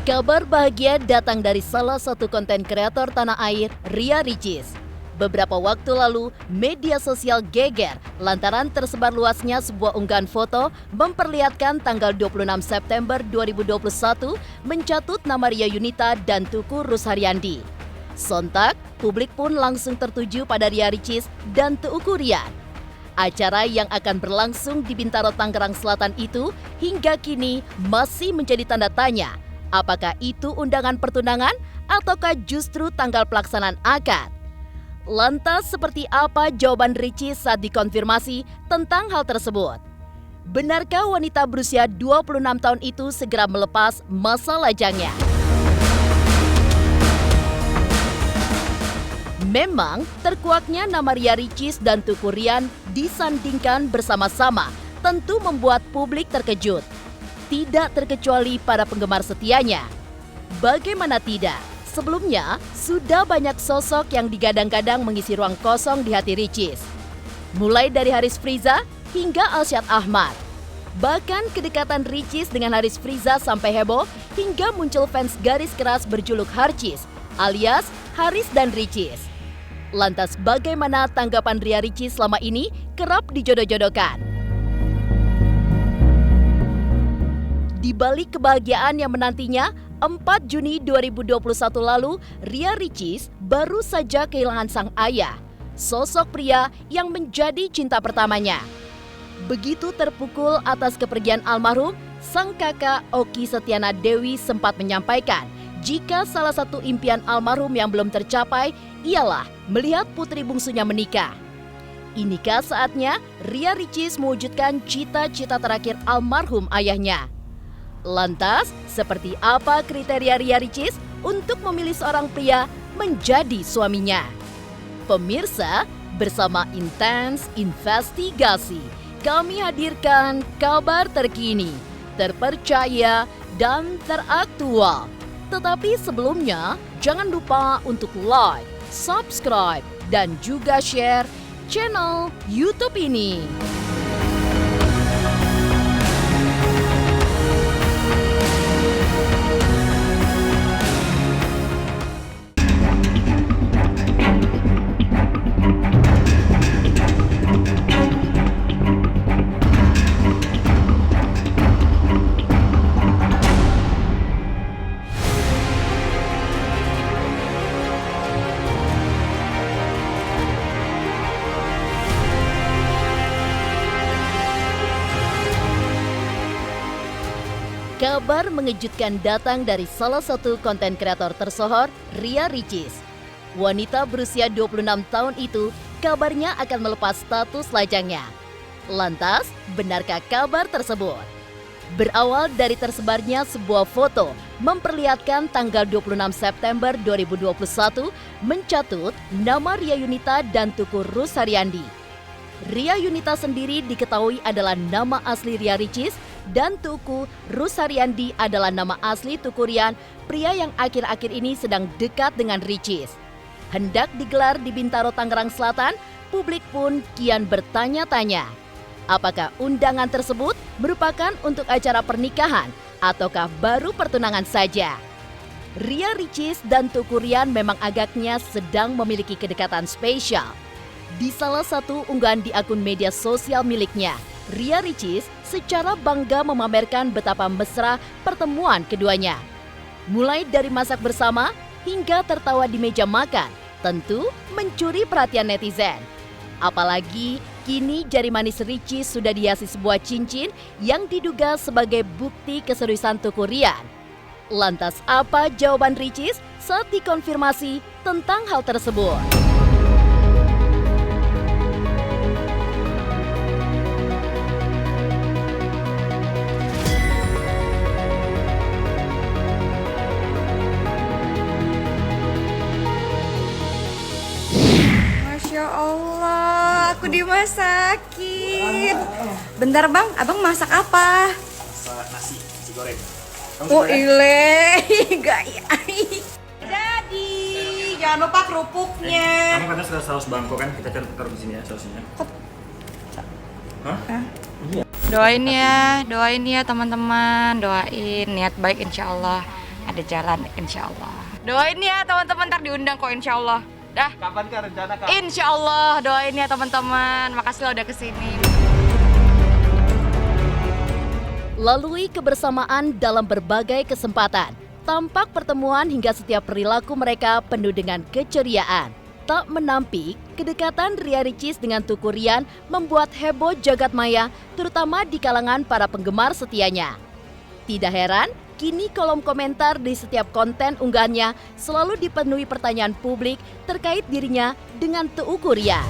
Kabar bahagia datang dari salah satu konten kreator tanah air, Ria Ricis. Beberapa waktu lalu, media sosial geger lantaran tersebar luasnya sebuah unggahan foto memperlihatkan tanggal 26 September 2021 mencatut nama Ria Yunita dan Teuku Rusharyandi. Sontak, publik pun langsung tertuju pada Ria Ricis dan Teuku Ryan. Acara yang akan berlangsung di Bintaro, Tangerang Selatan itu hingga kini masih menjadi tanda tanya. Apakah itu undangan pertunangan ataukah justru tanggal pelaksanaan akad? Lantas seperti apa jawaban Ricis saat dikonfirmasi tentang hal tersebut? Benarkah wanita berusia 26 tahun itu segera melepas masa lajangnya? Memang terkuaknya nama Ria Ricis dan Teuku Ryan disandingkan bersama-sama tentu membuat publik terkejut. Tidak terkecuali para penggemar setianya. Bagaimana tidak? Sebelumnya, sudah banyak sosok yang digadang-gadang mengisi ruang kosong di hati Ricis. Mulai dari Haris Friza hingga Alsyad Ahmad. Bahkan kedekatan Ricis dengan Haris Friza sampai heboh hingga muncul fans garis keras berjuluk Harcis alias Haris dan Ricis. Lantas bagaimana tanggapan Ria Ricis selama ini kerap dijodoh-jodohkan? Di balik kebahagiaan yang menantinya, 4 Juni 2021 lalu, Ria Ricis baru saja kehilangan sang ayah, sosok pria yang menjadi cinta pertamanya. Begitu terpukul atas kepergian almarhum, sang kakak Oki Setiana Dewi sempat menyampaikan jika salah satu impian almarhum yang belum tercapai ialah melihat putri bungsunya menikah. Inikah saatnya Ria Ricis mewujudkan cita-cita terakhir almarhum ayahnya? Lantas, seperti apa kriteria Ria Ricis untuk memilih seorang pria menjadi suaminya? Pemirsa, bersama Intens Investigasi, kami hadirkan kabar terkini, terpercaya, dan teraktual. Tetapi sebelumnya, jangan lupa untuk like, subscribe, dan juga share channel YouTube ini. Kabar mengejutkan datang dari salah satu konten kreator tersohor, Ria Ricis. Wanita berusia 26 tahun itu kabarnya akan melepas status lajangnya. Lantas, benarkah kabar tersebut? Berawal dari tersebarnya sebuah foto memperlihatkan tanggal 26 September 2021 mencatut nama Ria Yunita dan Teuku Rusharyandi. Ria Yunita sendiri diketahui adalah nama asli Ria Ricis dan Teuku Rusharyandi adalah nama asli Teuku Ryan, pria yang akhir-akhir ini sedang dekat dengan Ricis. Hendak digelar di Bintaro, Tangerang Selatan, publik pun kian bertanya-tanya. Apakah undangan tersebut merupakan untuk acara pernikahan ataukah baru pertunangan saja? Ria Ricis dan Teuku Ryan memang agaknya sedang memiliki kedekatan spesial. Di salah satu unggahan di akun media sosial miliknya, Ria Ricis secara bangga memamerkan betapa mesra pertemuan keduanya. Mulai dari masak bersama hingga tertawa di meja makan, tentu mencuri perhatian netizen. Apalagi kini jari manis Ricis sudah dihiasi sebuah cincin yang diduga sebagai bukti keseriusan Teuku Ryan. Lantas apa jawaban Ricis saat dikonfirmasi tentang hal tersebut? Masya Allah, aku dimasakin. Bentar bang, abang masak apa? Masak nasi goreng. Oh ile, gaya. Jadi, jangan lupa kerupuknya. Kamu katanya sudah saus bangko kan? Kita taruh di sini ya sausnya. Hah? Iya. Doain ya teman-teman, doain niat baik insya Allah. ada jalan insya Allah. Doain ya teman-teman, ntar diundang kok insya Allah. Dah. Kapan Kak rencana Kak? Insya Allah, doain ya teman-teman. Makasih lo udah kesini. Lalui kebersamaan dalam berbagai kesempatan, tampak pertemuan hingga setiap perilaku mereka penuh dengan keceriaan. Tak menampik, kedekatan Ria Ricis dengan Tuku Rian membuat heboh jagat maya, terutama di kalangan para penggemar setianya. Tidak heran, kini kolom komentar di setiap konten unggahannya selalu dipenuhi pertanyaan publik terkait dirinya dengan Tuku Rian.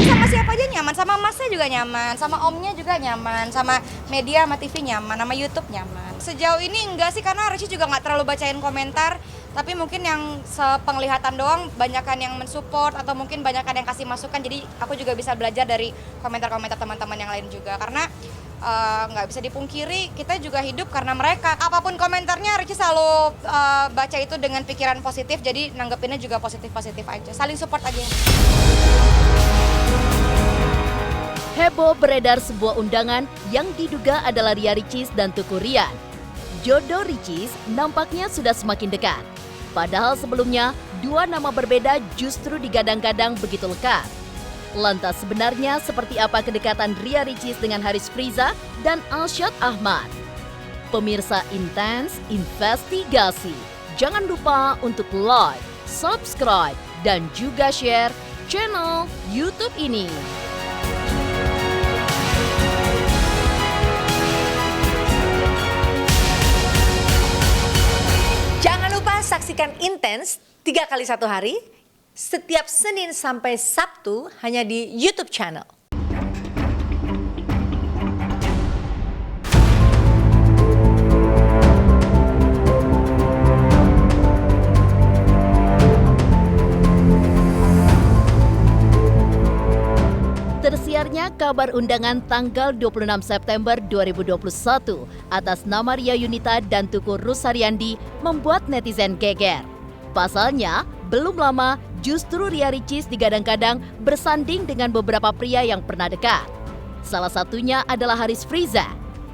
Sama siapa aja nyaman, sama masnya juga nyaman, sama omnya juga nyaman, sama media, sama TV nyaman, sama YouTube nyaman. Sejauh ini enggak sih, karena Ricis juga nggak terlalu bacain komentar, tapi mungkin yang sepenglihatan doang, banyakan yang mensupport atau mungkin banyakan yang kasih masukan, jadi aku juga bisa belajar dari komentar-komentar teman-teman yang lain juga, karena nggak bisa dipungkiri, kita juga hidup karena mereka. Apapun komentarnya, Ricis selalu baca itu dengan pikiran positif, jadi nanggepinnya juga positif-positif aja, saling support aja. Heboh beredar sebuah undangan yang diduga adalah Ria Ricis dan Tuku Rian. Jodoh Ricis nampaknya sudah semakin dekat. Padahal sebelumnya, dua nama berbeda justru digadang-gadang begitu lekat. Lantas sebenarnya seperti apa kedekatan Ria Ricis dengan Haris Friza dan Alshad Ahmad? Pemirsa Intens Investigasi, jangan lupa untuk like, subscribe, dan juga share channel YouTube ini. Jangan lupa saksikan Intens 3 kali 1 hari, setiap Senin sampai Sabtu hanya di YouTube channel. Tersiarnya kabar undangan tanggal 26 September 2021 atas nama Ria Yunita dan Tuku Rusharyandi membuat netizen geger. Pasalnya, belum lama justru Ria Ricis digadang-gadang bersanding dengan beberapa pria yang pernah dekat. Salah satunya adalah Haris Friza.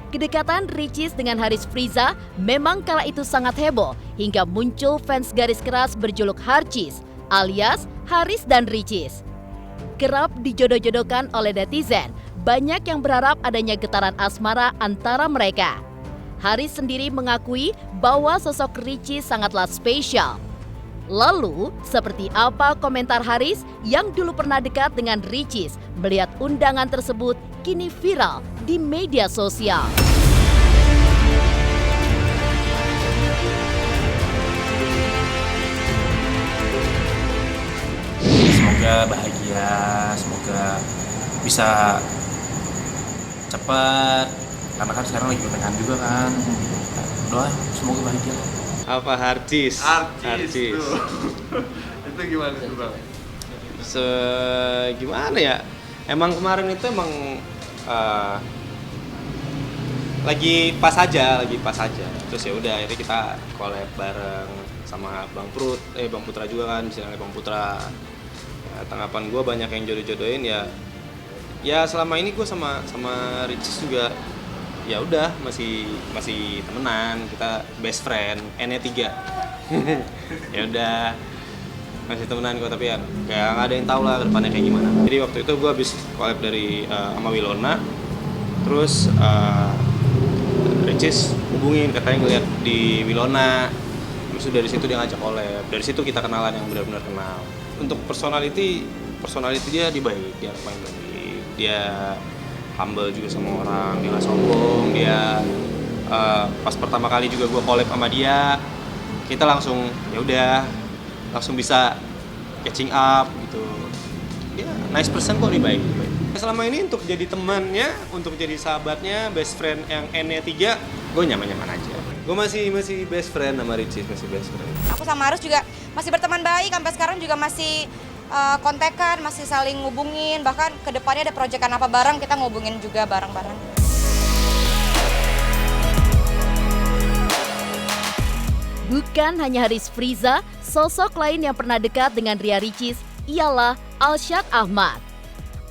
Kedekatan Ricis dengan Haris Friza memang kala itu sangat heboh hingga muncul fans garis keras berjuluk Harcis alias Haris dan Ricis. Kerap dijodoh-jodohkan oleh netizen, banyak yang berharap adanya getaran asmara antara mereka. Haris sendiri mengakui bahwa sosok Ricis sangatlah spesial. Lalu, seperti apa komentar Haris yang dulu pernah dekat dengan Ricis melihat undangan tersebut kini viral di media sosial? Semoga bahagia, semoga bisa cepat, karena kan sekarang lagi PPKM juga kan. Doa semoga bahagia. Apa Harcis? Harcis. Itu gimana tuh Bang? Gimana ya? Emang kemarin itu lagi pas aja. Terus ya udah, akhirnya kita collab bareng sama Bang Putra juga kan, misalnya Bang Putra. Ya, tanggapan gue banyak yang jodoh-jodohin ya selama ini gue sama Ricis juga ya udah masih temenan, kita best friend N-nya 3. Ya udah masih temenan kok, tapi ya nggak ada yang tahu lah kedepannya kayak gimana. Jadi waktu itu gue habis collab dari sama Wilona, terus Ricis hubungin, katanya ngeliat di Wilona, terus dari situ dia ngajak collab, dari situ kita kenalan yang benar-benar kenal. Untuk personality dia baik, dia paling baik, dia humble juga sama orang, dia nggak sombong, dia pas pertama kali juga gue collab sama dia, kita langsung ya udah langsung bisa catching up gitu. Dia nice person kok, dia baik. Selama ini untuk jadi temannya, untuk jadi sahabatnya, best friend yang N-nya 3, gue nyaman-nyaman aja. Gue masih best friend sama Ricis, masih best friend. Aku sama Harus juga masih berteman baik, sampai sekarang juga masih kontekan, masih saling ngubungin, bahkan kedepannya ada proyekan apa bareng, kita ngubungin juga bareng-bareng. Bukan hanya Haris Friza, sosok lain yang pernah dekat dengan Ria Ricis ialah Alsyad Ahmad.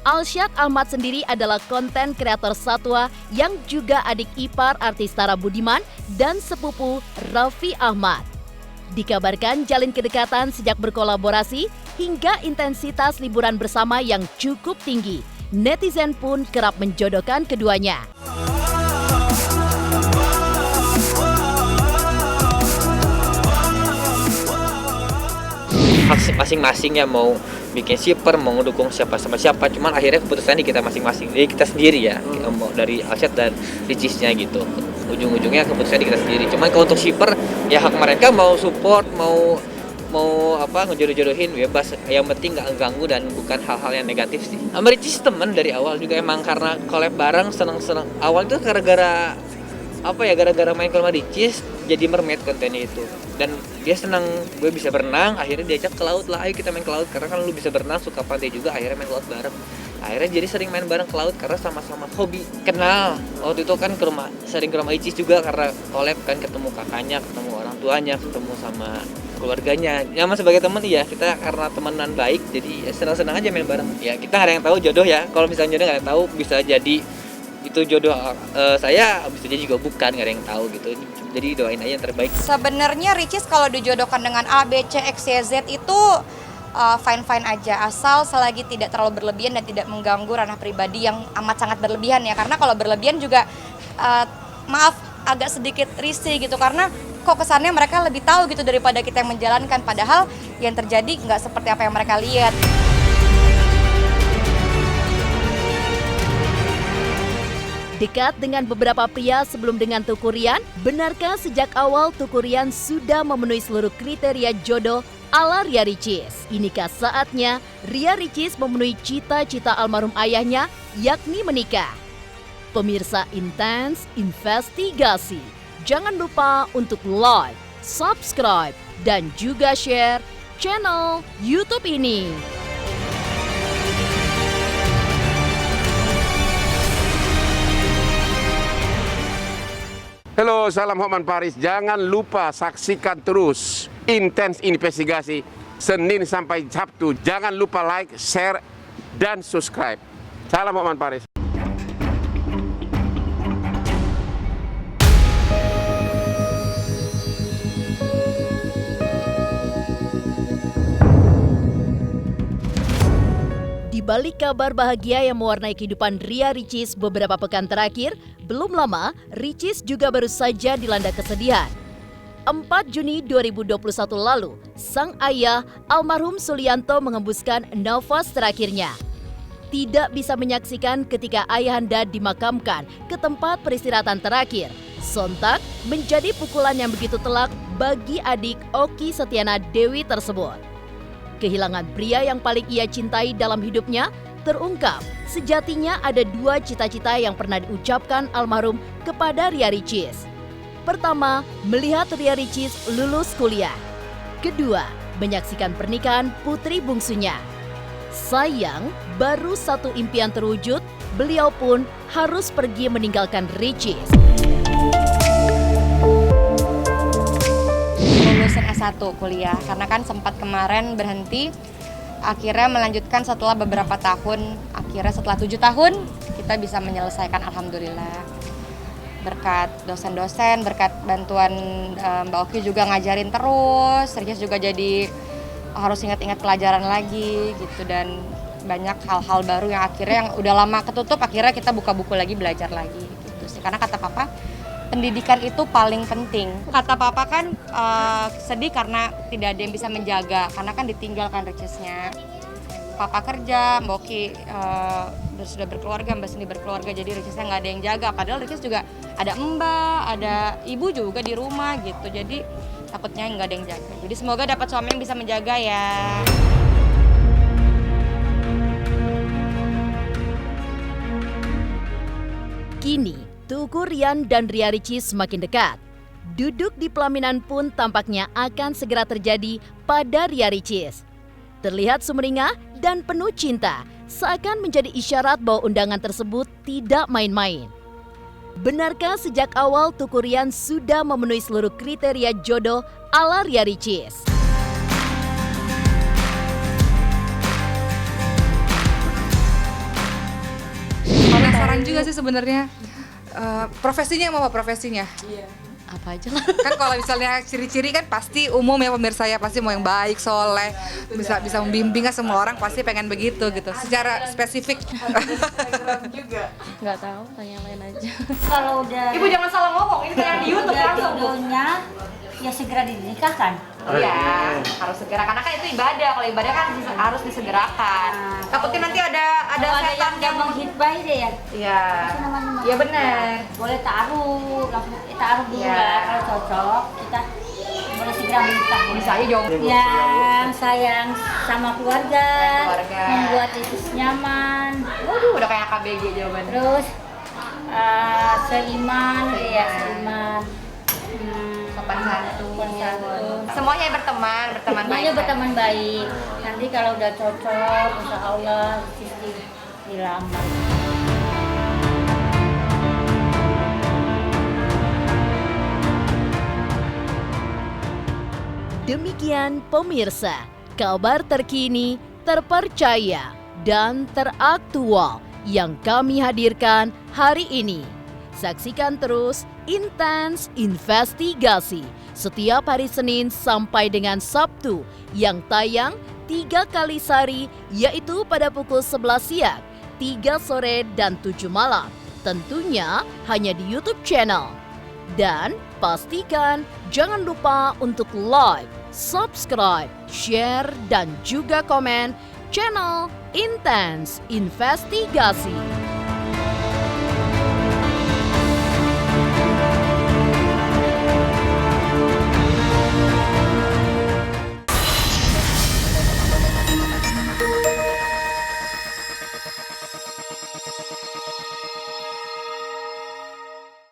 Alsyad Ahmad sendiri adalah konten kreator satwa yang juga adik ipar artis Tara Budiman dan sepupu Raffi Ahmad. Dikabarkan jalin kedekatan sejak berkolaborasi hingga intensitas liburan bersama yang cukup tinggi. Netizen pun kerap menjodohkan keduanya. Masing-masing ya mau bikin shipper, mau ngedukung siapa sama siapa, cuman akhirnya keputusannya di kita masing-masing, jadi kita sendiri ya, mau dari Alsyad dan Ricisnya gitu. Ujung-ujungnya keputusannya di kita sendiri. Cuman kalau untuk shipper ya hak mereka, mau support, mau apa ngejodoh-jodohin bebas, yang penting nggak ganggu dan bukan hal-hal yang negatif sih. Sama Ricis temen dari awal juga, emang karena collab bareng, seneng-seneng. Awal itu gara-gara apa ya, gara-gara main ke rumah Ricis jadi mermaid kontennya itu, dan dia senang gue bisa berenang, akhirnya diajak ke laut lah, ayo kita main ke laut karena kan lu bisa berenang, suka pantai juga, akhirnya main ke laut bareng. Akhirnya jadi sering main bareng ke laut karena sama-sama hobi. Kenal waktu itu kan sering ke rumah Ricis juga karena collab kan, ketemu kakaknya, ketemu orang tuanya, ketemu sama keluarganya. Ya mas sebagai teman ya, kita karena temenan baik jadi ya senang-senang aja main bareng. Ya kita nggak ada yang tahu jodoh ya, kalau misalnya jodoh nggak ada yang tahu, bisa jadi itu jodoh saya, bisa jadi juga bukan, nggak ada yang tahu gitu. Jadi doain aja yang terbaik. Sebenarnya Ricis kalau dijodohkan dengan A, B, C, X, Y, Z itu fine-fine aja, asal selagi tidak terlalu berlebihan dan tidak mengganggu ranah pribadi yang amat sangat berlebihan ya. Karena kalau berlebihan juga maaf agak sedikit risih gitu, karena kok kesannya mereka lebih tahu gitu daripada kita yang menjalankan, padahal yang terjadi nggak seperti apa yang mereka lihat. Dekat dengan beberapa pria sebelum dengan Teuku Ryan, benarkah sejak awal Teuku Ryan sudah memenuhi seluruh kriteria jodoh ala Ria Ricis? Inikah saatnya Ria Ricis memenuhi cita-cita almarhum ayahnya, yakni menikah? Pemirsa Intens Investigasi, jangan lupa untuk like, subscribe, dan juga share channel YouTube ini. Halo, salam Hotman Paris. Jangan lupa saksikan terus Intens Investigasi Senin sampai Sabtu. Jangan lupa like, share, dan subscribe. Salam Hotman Paris. Di balik kabar bahagia yang mewarnai kehidupan Ria Ricis beberapa pekan terakhir, belum lama Ricis juga baru saja dilanda kesedihan. 4 Juni 2021 lalu, sang ayah almarhum Sulianto mengembuskan nafas terakhirnya. Tidak bisa menyaksikan ketika ayahanda dimakamkan ke tempat peristirahatan terakhir. Sontak menjadi pukulan yang begitu telak bagi adik Oki Setiana Dewi tersebut. Kehilangan pria yang paling ia cintai dalam hidupnya terungkap. Sejatinya ada 2 cita-cita yang pernah diucapkan almarhum kepada Ria Ricis. Pertama, melihat Ria Ricis lulus kuliah. Kedua, menyaksikan pernikahan putri bungsunya. Sayang, baru 1 impian terwujud, beliau pun harus pergi meninggalkan Ricis. Lulusan S1 kuliah, karena kan sempat kemarin berhenti, akhirnya melanjutkan setelah beberapa tahun. Akhirnya setelah 7 tahun kita bisa menyelesaikan, alhamdulillah. Berkat dosen-dosen, berkat bantuan Mbak Oki juga ngajarin terus, Ricis juga jadi harus ingat-ingat pelajaran lagi gitu, dan banyak hal-hal baru yang akhirnya yang udah lama ketutup, akhirnya kita buka buku lagi, belajar lagi gitu sih. Karena kata papa, pendidikan itu paling penting. Kata papa kan sedih karena tidak ada yang bisa menjaga, karena kan ditinggalkan Ricisnya. Papa kerja, Mbak Oki sudah berkeluarga, Mbak Cindy berkeluarga, jadi Ricisnya nggak ada yang jaga. Padahal Ricis juga ada mbak, ada ibu juga di rumah gitu, jadi takutnya nggak ada yang jaga. Jadi semoga dapat suami yang bisa menjaga ya. Kini, Teuku Ryan dan Ria Ricis semakin dekat. Duduk di pelaminan pun tampaknya akan segera terjadi pada Ria Ricis. Terlihat sumringah dan penuh cinta, seakan menjadi isyarat bahwa undangan tersebut tidak main-main. Benarkah sejak awal Teuku Ryan sudah memenuhi seluruh kriteria jodoh ala Ria Ricis? penasaran juga sih sebenarnya. Profesinya mau apa profesinya? Apa aja lah. Kan kalau misalnya ciri-ciri kan pasti umum ya pemirsa ya, pasti mau yang baik, soleh, bisa membimbing kan semua orang pasti pengen begitu gitu. Secara spesifik. Nggak tahu, tanya lain aja. Kalau udah Ibu jangan salah ngomong, ini kayak di YouTube langsung Bu. jodohnya ya segera dinikahkan. Iya, harus segera karena kan itu ibadah. Kalau ibadah kan harus disegerakan. Takutnya nanti ada Kalau ada setan yang menghitbahi deh ya. Iya. Iya benar. Boleh taruh, langsung taruh dulu Iya. lah. Kalau cocok kita boleh segera menikah. Bisa aja jomblo. Yang sayang sama keluarga, Keluarga. membuat itu nyaman. Waduh, udah kayak KBG jawabannya. Terus seiman, ya seiman. Sopan santun. Semuanya berteman Semuanya baik. berteman baik. Nanti kalau udah cocok, insya Allah dilamar. Demikian pemirsa, kabar terkini, terpercaya, dan teraktual yang kami hadirkan hari ini. Saksikan terus Intens Investigasi setiap hari Senin sampai dengan Sabtu yang tayang 3 kali sehari, yaitu pada pukul 11 siang, 3 sore, dan 7 malam. Tentunya hanya di YouTube channel. Dan pastikan jangan lupa untuk like, subscribe, share, dan juga komen channel Intens Investigasi.